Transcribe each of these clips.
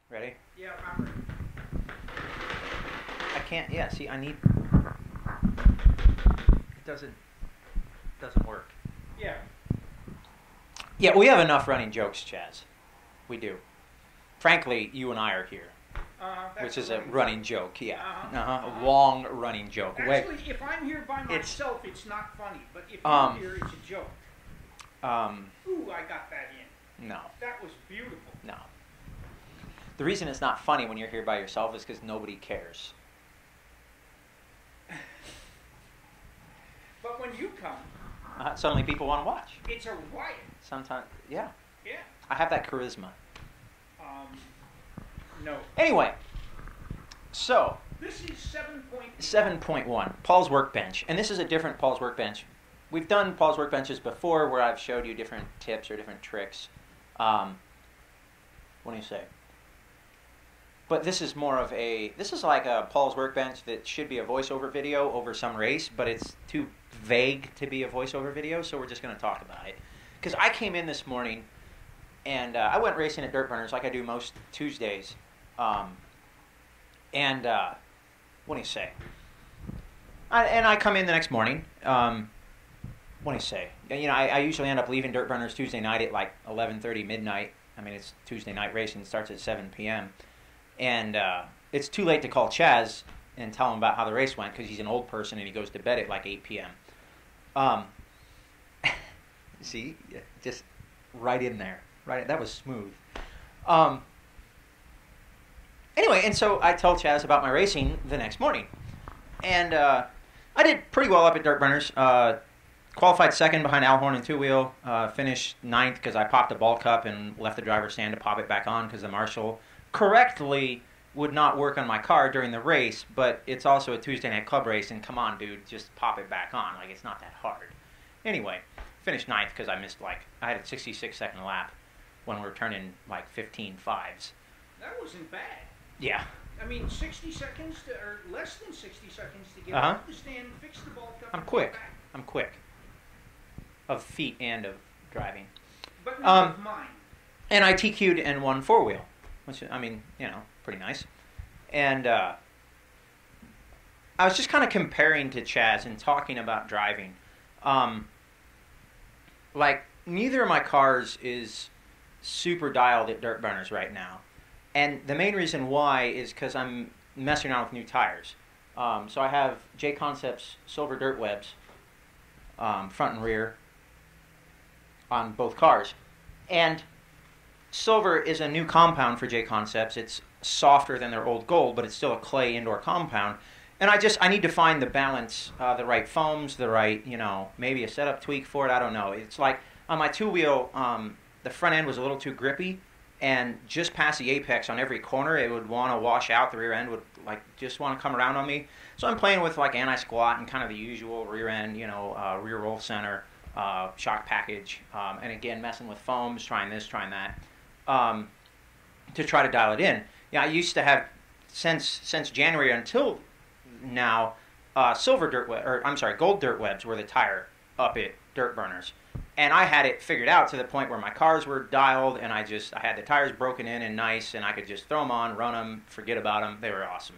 Ready? Yeah, I'm ready. I can't. Yeah. See, I need. It doesn't work. Yeah. Yeah, we have enough running jokes, Chaz. We do. Frankly, you and I are here, which is a running joke. Yeah. A long running joke. Actually, if I'm here by myself, it's not funny. But if you're here, it's a joke. Ooh, I got that in. No. That was beautiful. No. The reason it's not funny when you're here by yourself is because nobody cares. But when you come, suddenly people want to watch. it's a riot. Sometimes, yeah. Yeah. I have that charisma. No. Anyway, so This is 7.1. 7.1, Paul's Workbench. And this is a different Paul's Workbench. We've done Paul's Workbenches before where I've showed you different tips or different tricks. What do you say? But this is more of this is like a Paul's Workbench that should be a voiceover video over some race, but it's too vague to be a voiceover video, so we're just going to talk about it. Because I came in this morning, and I went racing at Dirt Burners like I do most Tuesdays. What do you say? I come in the next morning. What do you say? You know, I usually end up leaving Dirt Burners Tuesday night at like 11:30 midnight. I mean, it's Tuesday night racing. It starts at 7 p.m. And it's too late to call Chaz and tell him about how the race went because he's an old person and he goes to bed at like 8 p.m. See? Yeah, just right in there. Right, that was smooth. Anyway, and so I tell Chaz about my racing the next morning. And I did pretty well up at Dirt Burners. Qualified second behind Alhorn and two-wheel. Finished ninth because I popped a ball cup and left the driver's stand to pop it back on because the marshal correctly would not work on my car during the race, but it's also a Tuesday night club race, and come on, dude, just pop it back on. Like, it's not that hard. Anyway, finished ninth because I missed, I had a 66-second lap when we were turning, 15 fives. That wasn't bad. Yeah. I mean, 60 seconds or less than 60 seconds to get off the stand, fix the ball cup, I'm and quick. get back. I'm quick. Of feet and of driving. But not of mine. And I TQ'd and won four-wheel, which, I mean, pretty nice. And I was just kind of comparing to Chaz and talking about driving. Neither of my cars is super dialed at Dirt Burners right now. And the main reason why is because I'm messing around with new tires. So I have J Concepts Silver Dirt Webs, front and rear, on both cars. And silver is a new compound for J Concepts. It's softer than their old gold, but it's still a clay indoor compound. And I need to find the balance, the right foams, the right, maybe a setup tweak for it. I don't know. It's like on my two-wheel, the front end was a little too grippy, and just past the apex on every corner, it would want to wash out. The rear end would just want to come around on me. So I'm playing with anti-squat and kind of the usual rear end, rear roll center, shock package, and again messing with foams, trying this, trying that, to try to dial it in. Yeah, I used to have since January until now, gold dirt webs were the tire up at Dirt Burners. And I had it figured out to the point where my cars were dialed, and I had the tires broken in and nice, and I could just throw them on, run them, forget about them. They were awesome.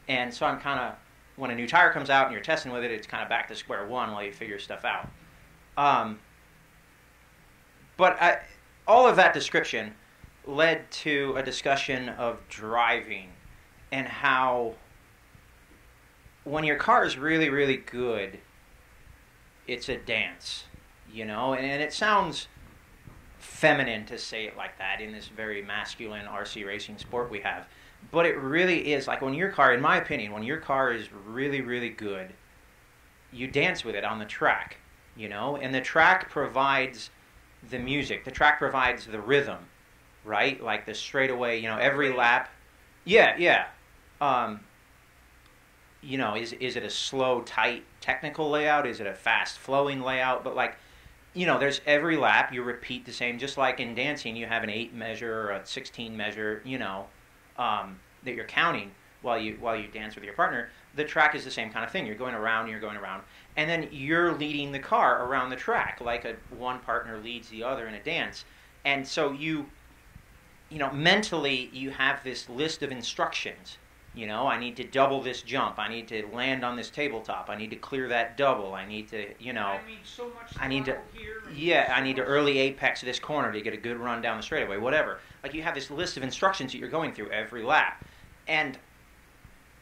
And so I'm kind of, when a new tire comes out and you're testing with it, it's kind of back to square one while you figure stuff out. All of that description led to a discussion of driving and how when your car is really, really good, it's a dance. And it sounds feminine to say it like that in this very masculine RC racing sport we have. But it really is, when your car, in my opinion, when your car is really, really good, you dance with it on the track, and the track provides the music. The track provides the rhythm, right? Like the straightaway, every lap. Yeah. Is it a slow, tight, technical layout? Is it a fast, flowing layout? But there's every lap you repeat the same. Just like in dancing, you have an 8 measure or a 16 measure, that you're counting while you dance with your partner. The track is the same kind of thing. You're going around, and then you're leading the car around the track like one partner leads the other in a dance. And so mentally you have this list of instructions. I need to double this jump. I need to land on this tabletop. I need to clear that double. I need to, so much I need to, here I need to early apex this corner to get a good run down the straightaway, whatever. Like, you have this list of instructions that you're going through every lap. And,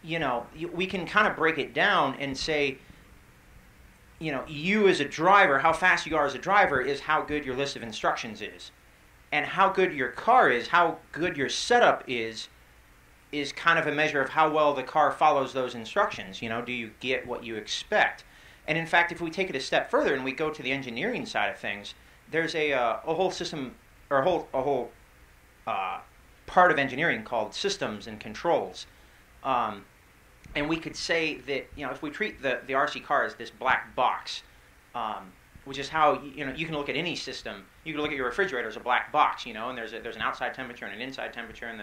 we can kind of break it down and say, you as a driver, how fast you are as a driver is how good your list of instructions is. And how good your car is, how good your setup is kind of a measure of how well the car follows those instructions. Do you get what you expect? And in fact, if we take it a step further and we go to the engineering side of things, there's a whole system, or a whole part of engineering called systems and controls. And we could say that, if we treat the RC car as this black box, which is how, you can look at any system. You can look at your refrigerator as a black box, and there's an outside temperature and an inside temperature, and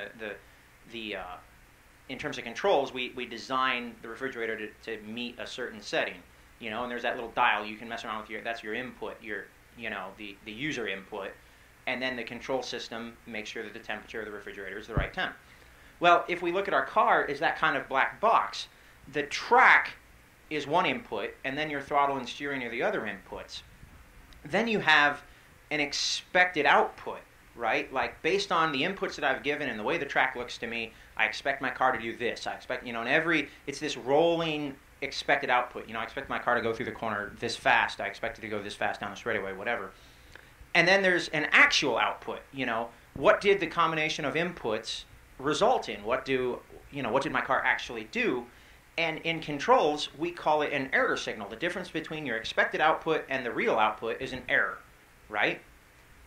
in terms of controls, we design the refrigerator to meet a certain setting, and there's that little dial you can mess around with. That's your input, the user input, and then the control system makes sure that the temperature of the refrigerator is the right temp. Well, if we look at our car as that kind of black box, the track is one input, and then your throttle and steering are the other inputs. Then you have an expected output, right? Like, based on the inputs that I've given and the way the track looks to me, I expect my car to do this. I expect, it's this rolling expected output. I expect my car to go through the corner this fast. I expect it to go this fast down the straightaway, whatever. And then there's an actual output. What did the combination of inputs result in? What did my car actually do? And in controls, we call it an error signal. The difference between your expected output and the real output is an error, right?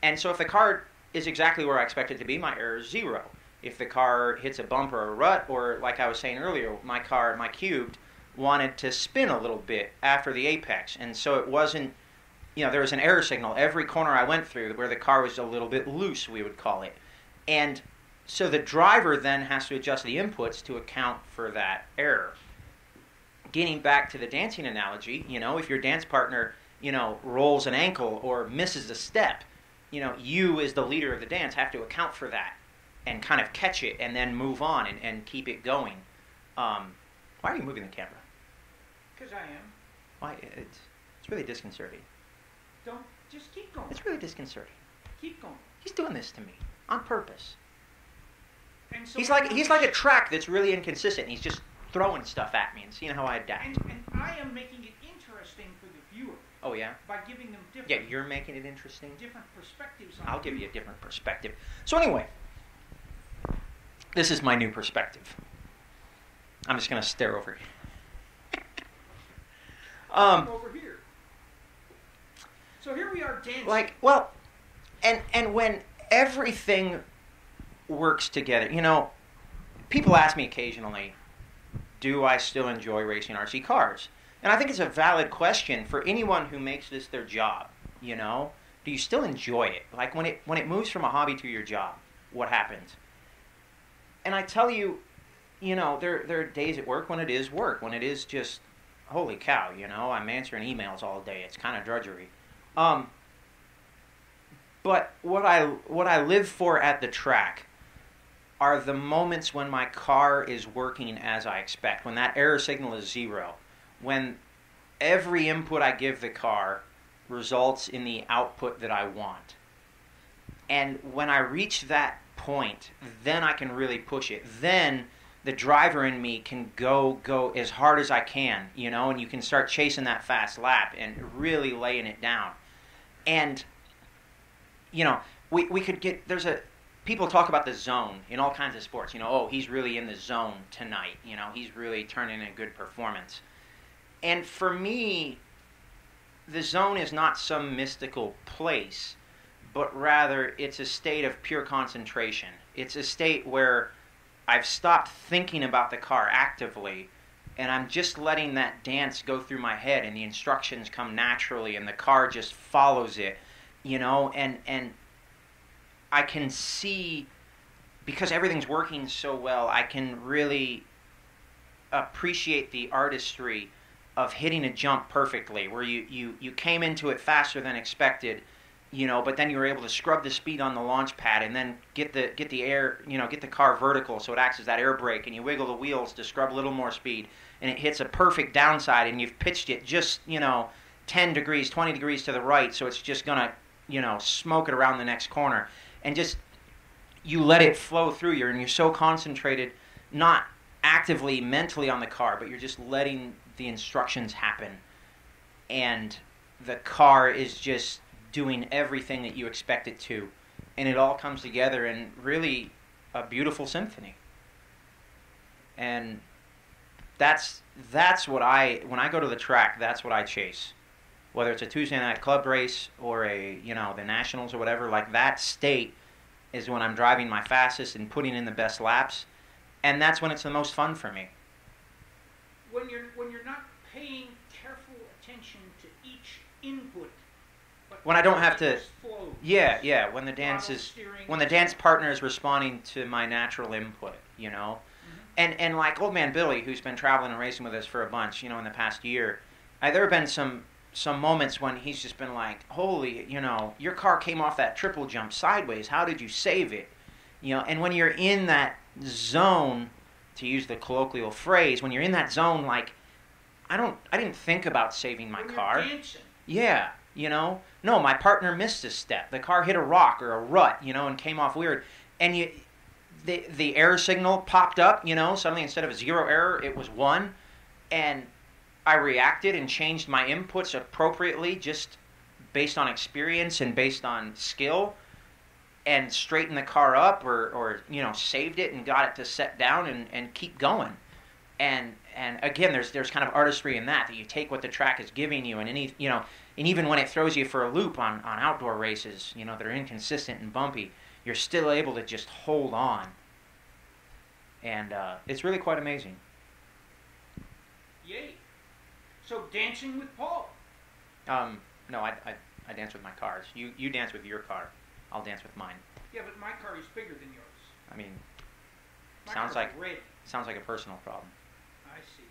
And so if the car is exactly where I expect it to be, my error is 0. If the car hits a bump or a rut, or like I was saying earlier, my cubed, wanted to spin a little bit after the apex. And so it wasn't, there was an error signal every corner I went through where the car was a little bit loose, we would call it. And so the driver then has to adjust the inputs to account for that error. Getting back to the dancing analogy, if your dance partner, rolls an ankle or misses a step, you as the leader of the dance have to account for that and kind of catch it and then move on and keep it going. Why are you moving the camera? Because I am. Why? It's really disconcerting. Just keep going. It's really disconcerting. Keep going. He's doing this to me on purpose. And so he's like a track that's really inconsistent. He's just throwing stuff at me and seeing how I adapt. And I am making it interesting for the viewer. Oh, yeah? By giving them different... Yeah, you're making it interesting? Different perspectives on I'll give you a different perspective. So anyway, this is my new perspective. I'm just going to stare over here. Over here. So here we are dancing. And when everything works together, people ask me occasionally, do I still enjoy racing RC cars? And I think it's a valid question for anyone who makes this their job. Do you still enjoy it? Like, when it moves from a hobby to your job, what happens? And I tell you, there are days at work when it is work, when it is just, holy cow, I'm answering emails all day. It's kind of drudgery. But what I live for at the track are the moments when my car is working as I expect, when that error signal is 0, when every input I give the car results in the output that I want. And when I reach that point, then I can really push it. Then the driver in me can go as hard as I can, and you can start chasing that fast lap and really laying it down. And, we could get, people talk about the zone in all kinds of sports. He's really in the zone tonight. He's really turning in a good performance. And for me, the zone is not some mystical place, but rather it's a state of pure concentration. It's a state where I've stopped thinking about the car actively, and I'm just letting that dance go through my head, and the instructions come naturally, and the car just follows it, and I can see, because everything's working so well, I can really appreciate the artistry of hitting a jump perfectly, where you came into it faster than expected, you know, but then you were able to scrub the speed on the launch pad and then get the air, you know, get the car vertical so it acts as that air brake, and you wiggle the wheels to scrub a little more speed, and it hits a perfect downside, and you've pitched it just, you know, 10 degrees, 20 degrees to the right, so it's just going to, you know, smoke it around the next corner. And just, you let it flow through you, and you're so concentrated, not actively, mentally on the car, but you're just letting the instructions happen. And the car is just doing everything that you expect it to, and it all comes together in really a beautiful symphony. And that's what when I go to the track, that's what I chase. Whether it's a Tuesday night club race or the Nationals or whatever, like that state is when I'm driving my fastest and putting in the best laps, and that's when it's the most fun for me. When you're not paying careful attention to each input. When I don't have to, when the dance partner is responding to my natural input, you know, and like old man Billy, who's been traveling and racing with us for a bunch, you know, in the past year, there have been some moments when he's just been like, holy, you know, your car came off that triple jump sideways. How did you save it? You know, and when you're in that zone, to use the colloquial phrase, when you're in that zone, like, I didn't think about saving my car. Yeah. You know, no, my partner missed a step. The car hit a rock or a rut, you know, and came off weird. And the error signal popped up, you know, suddenly instead of a 0 error, it was 1. And I reacted and changed my inputs appropriately just based on experience and based on skill, and straightened the car up or you know, saved it and got it to set down and keep going. And again, there's kind of artistry in that you take what the track is giving you, and and even when it throws you for a loop on outdoor races, you know, that are inconsistent and bumpy, you're still able to just hold on. And it's really quite amazing. Yay. So dancing with Paul? No, I dance with my cars. You dance with your car. I'll dance with mine. Yeah, but my car is bigger than yours. I mean, my sounds like red. Sounds like a personal problem. I see.